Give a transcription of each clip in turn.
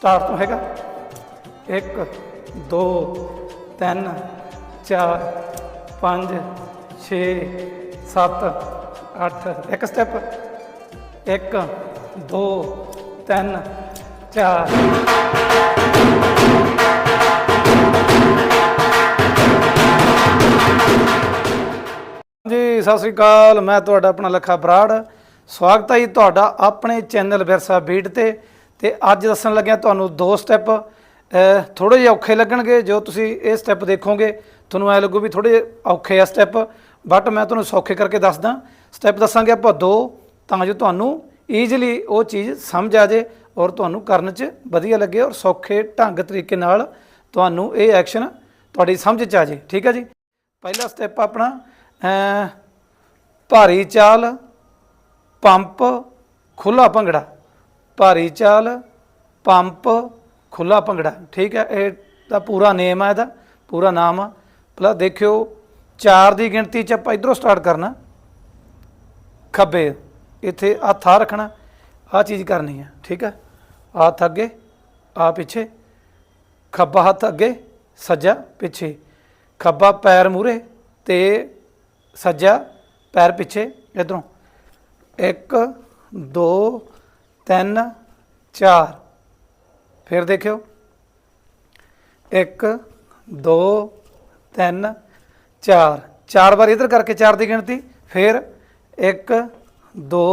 Start तो हैगा 1 2 3 4 5 6 7 8 एक स्टैप 1 2 3 4 जी सत श्री अकाल। मैं तुहाडा अपना लखा बराड़ स्वागत है जी तुहाडा अपने चैनल विरसा बीट ते अज दसन लग्या तुहानू दो स्टैप थोड़े जे औखे लगणगे। जो तुसी ये स्टैप देखोगे तुहानू ऐ लगू भी थोड़े औखे आ स्टैप, बट मैं तुहानू सौखे करके दसदा। स्टैप दसांगे आपां दो तां जो तुहानू ईजली वो चीज़ समझ आ जाए और तुहानू करन च वधिया लगे और सौखे ढंग तरीके नाल तुहानू ये एक्शन तुहाडी समझ च आ जाए। ठीक है जी। पहला स्टैप अपना भारी चाल पंप खुला भंगड़ा, भारी चाल पंप खुला भंगड़ा। ठीक है, ये पूरा नेम है, ਇਹਦਾ पूरा नाम आ। भला देखियो 4 की गिणती च आपां इधरों स्टार्ट करना, खब्बे इत्थे हत्थ आ रखना, आ चीज़ करनी है। ठीक है, हत्थ अगे आ पिछे, खब्बा हत्थ अगे सज्जा पिछे, खब्बा पैर मूहरे ते सज्जा पैर पिछे इधरों। 1 2 3 4 फिर देखियो 1 2 3 4 4 बार इधर करके 4 की गिनती। फिर 1 2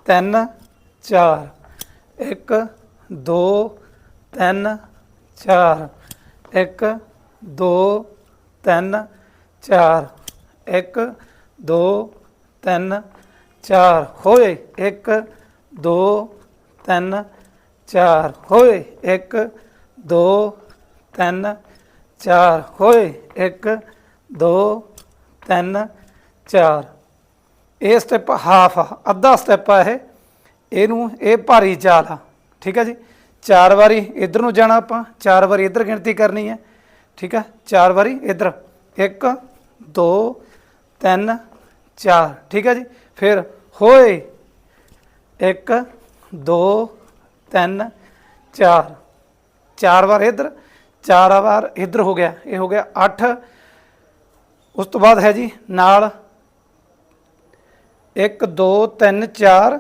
3 4 1 2 3 4 1 2 3 4 1 2 3 4 होए 1 2 3 4 होए 1 2 3 4 होए 1 2 3 4। ये स्टैप हाफ आ, अद्धा स्टैप आ ये भारी चाल आ। ठीक है जी। 4 बारी इधर नूं जाना, आपां 4 बारी इधर गिनती करनी है। ठीक है, 4 बारी इधर 1 2 3 4। ठीक है जी। फिर होए 1 2 3 4 4 बार इधर 4 बार इधर हो गया, ये हो गया 8। उस तो बाद है जी नाल 1 2 3 4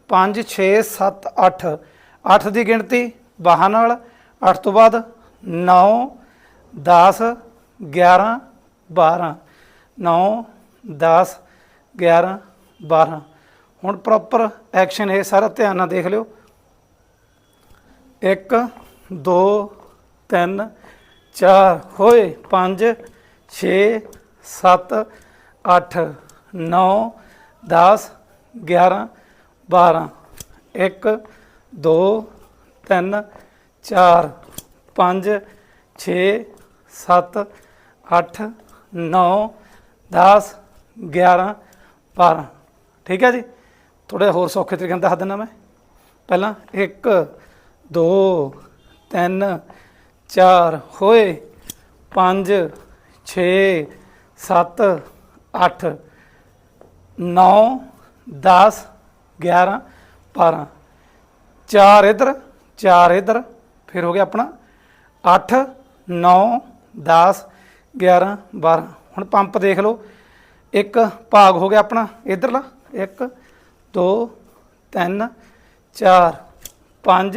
5 6 7 8 8 की गिनती बाहां नाल। 8 तो बाद 9 10 11 12 9 10 11 12। हुण प्रॉपर एक्शन है सारा ध्यान नाल देख लियो। 1 2 3 4 होए 5 6 7 8 9 10 11 12 1 2 3 4 5 6 7 8 9 10 11 12। ठीक है जी। थोड़े होर सौखे तरीके दस देना मैं। पहला 1 2 3 4 होए 5 6 7 8 9 10 11 12 4 इधर 4 इधर। फिर हो गया अपना 8 9 10 11 12। हुण पंप देख लो, एक भाग हो गया अपना इधरला 1 2 3 4 5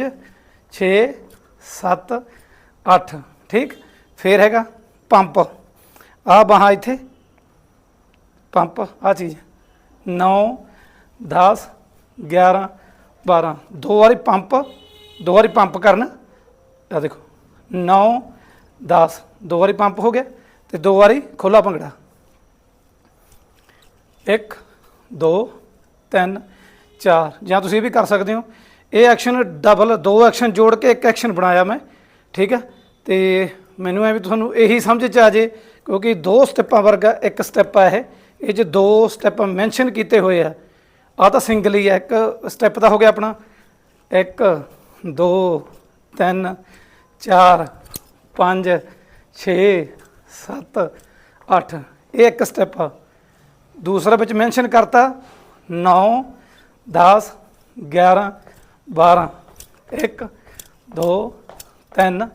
6 7 8। ठीक, फिर हैगा पंप आ बाहां इत्थे पंप आ चीज़ 9 10 11 12। दो बारी पंप करना। आ देखो 9 10 दो बारी पंप हो गया तो 2 बारी खुला भंगड़ा। 1 2 3 4 ਜਾਂ ਤੁਸੀਂ भी कर सकते हो। ये एक्शन डबल 2 एक्शन जोड़ के एक एक्शन बनाया मैं। ठीक है, तो मैनू है भी तुहानू यही समझ च आ जाए क्योंकि 2 स्टैपां वर्गा एक स्टैप है ये जो 2 स्टैप मैंशन किए हुए आ। आ तो सिंगल ही है, एक स्टैप का हो गया अपना 1 2 3 4 5 6 7 8। ये एक स्टैप आ। दूसरा बच्च मैंशन करता 9 10 11 12 1 2 3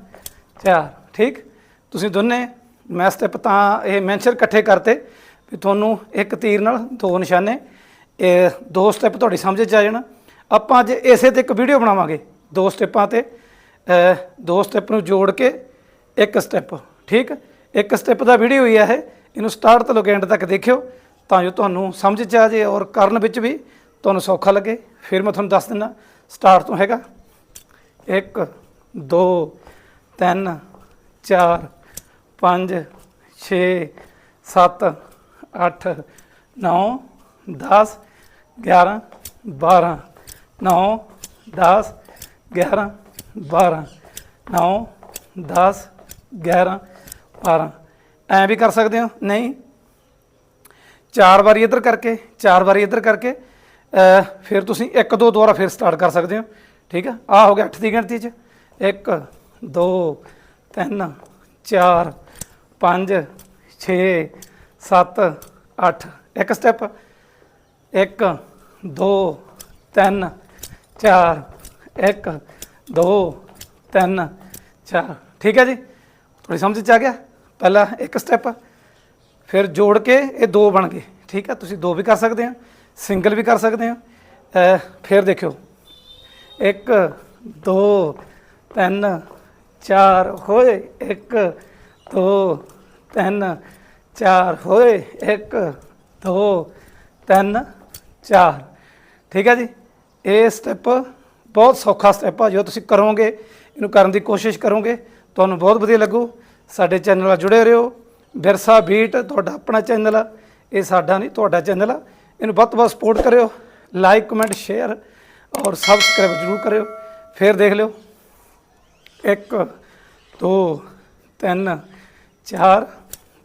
4 ਠੀਕ। ਤੁਸੀਂ ਦੋਨੇ ਮੈਂ ਸਟੈਪ ਤਾਂ ਇਹ ਮੈਂਸ਼ਨ ਇਕੱਠੇ ਕਰਤੇ ਵੀ ਤੁਹਾਨੂੰ ਇੱਕ ਤੀਰ ਨਾਲ ਦੋ ਨਿਸ਼ਾਨੇ, ਇਹ ਦੋ ਸਟੈਪ ਤੁਹਾਡੀ ਸਮਝ 'ਚ ਆ ਜਾਣ। ਆਪਾਂ ਅੱਜ ਇਸੇ 'ਤੇ ਇੱਕ ਵੀਡੀਓ ਬਣਾਵਾਂਗੇ ਦੋ ਸਟੈਪਾਂ 'ਤੇ, ਦੋ ਸਟੈਪ ਨੂੰ ਜੋੜ ਕੇ ਇੱਕ ਸਟੈਪ, ਠੀਕ। ਇੱਕ ਸਟੈਪ ਦਾ ਵੀਡੀਓ ਹੀ ਹੈ ਇਹ, ਇਹਨੂੰ ਸਟਾਰਟ ਤੋਂ ਲੈ ਕੇ ਐਂਡ ਤੱਕ ਦੇਖਿਓ ਤਾਂ ਜੋ ਤੁਹਾਨੂੰ ਸਮਝ 'ਚ ਆ ਜਾਏ ਔਰ ਕਰਨ ਵਿੱਚ ਵੀ ਤੁਹਾਨੂੰ ਸੌਖਾ ਲੱਗੇ। ਫਿਰ ਮੈਂ ਤੁਹਾਨੂੰ ਦੱਸ ਦਿੰਦਾ ਸਟਾਰਟ ਤੋਂ ਹੈਗਾ 1 2 3 4 5 6 7 8 9 10 11 12 9 10 11 12 9 10 11 12। ਐਂ ਵੀ ਕਰ ਸਕਦੇ ਹੋ, ਨਹੀਂ 4 ਵਾਰੀ ਇੱਧਰ ਕਰਕੇ 4 ਵਾਰੀ ਇੱਧਰ ਕਰਕੇ ਫਿਰ ਤੁਸੀਂ 1 2 ਦੁਬਾਰਾ ਫਿਰ ਸਟਾਰਟ ਕਰ ਸਕਦੇ ਹੋ, ਠੀਕ ਹੈ। ਆ ਹੋ ਗਿਆ 8 ਦੀ ਗਿਣਤੀ 'ਚ 1 2 3 4 5 6 7 8 ਇੱਕ ਸਟੈਪ 1 2 3 4 1 2 3 4, ਠੀਕ ਹੈ ਜੀ। ਥੋੜੀ ਸਮਝ 'ਚ ਆ ਗਿਆ। ਪਹਿਲਾ ਇੱਕ ਸਟੈਪ ਫਿਰ ਜੋੜ ਕੇ ਇਹ ਦੋ ਬਣ ਗਏ, ਠੀਕ ਹੈ। ਤੁਸੀਂ ਦੋ ਵੀ ਕਰ ਸਕਦੇ ਹੋ, ਸਿੰਗਲ ਵੀ ਕਰ ਸਕਦੇ ਹੋ। ਫਿਰ ਦੇਖਿਓ 1 2 3 4 ਹੋਏ 1 2 3 4 ਹੋਏ 1 2 3 4, ਠੀਕ ਹੈ ਜੀ। ਇਹ ਸਟੈਪ ਬਹੁਤ ਸੌਖਾ ਸਟੈਪ ਆ, ਜੋ ਤੁਸੀਂ ਕਰੋਗੇ, ਇਹਨੂੰ ਕਰਨ ਦੀ ਕੋਸ਼ਿਸ਼ ਕਰੋਗੇ ਤੁਹਾਨੂੰ ਬਹੁਤ ਵਧੀਆ ਲੱਗੂ। ਸਾਡੇ ਚੈਨਲ ਨਾਲ ਜੁੜੇ ਰਹੋ। ਵਿਰਸਾ ਬੀਟ ਤੁਹਾਡਾ ਆਪਣਾ ਚੈਨਲ ਆ, ਇਹ ਸਾਡਾ ਨਹੀਂ ਤੁਹਾਡਾ ਚੈਨਲ ਆ। ਇਹਨੂੰ ਵੱਧ ਤੋਂ ਵੱਧ ਸਪੋਰਟ ਕਰਿਓ, ਲਾਈਕ ਕਮੈਂਟ ਸ਼ੇਅਰ ਔਰ ਸਬਸਕ੍ਰਾਈਬ ਜ਼ਰੂਰ ਕਰਿਓ। ਫਿਰ ਦੇਖ ਲਿਓ 1 2 3 4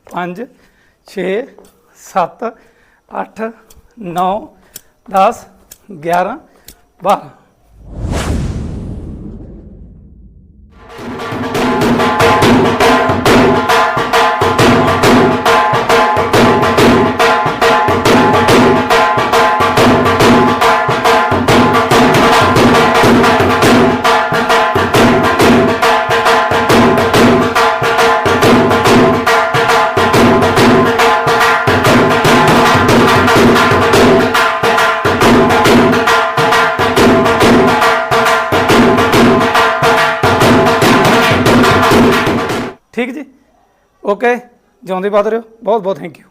5 6 7 8 9 10 11 12। ਠੀਕ ਜੀ, ਓਕੇ। ਜਿਉਂਦੇ ਬਾਦ ਰਹੋ। ਬਹੁਤ ਬਹੁਤ ਥੈਂਕ ਯੂ।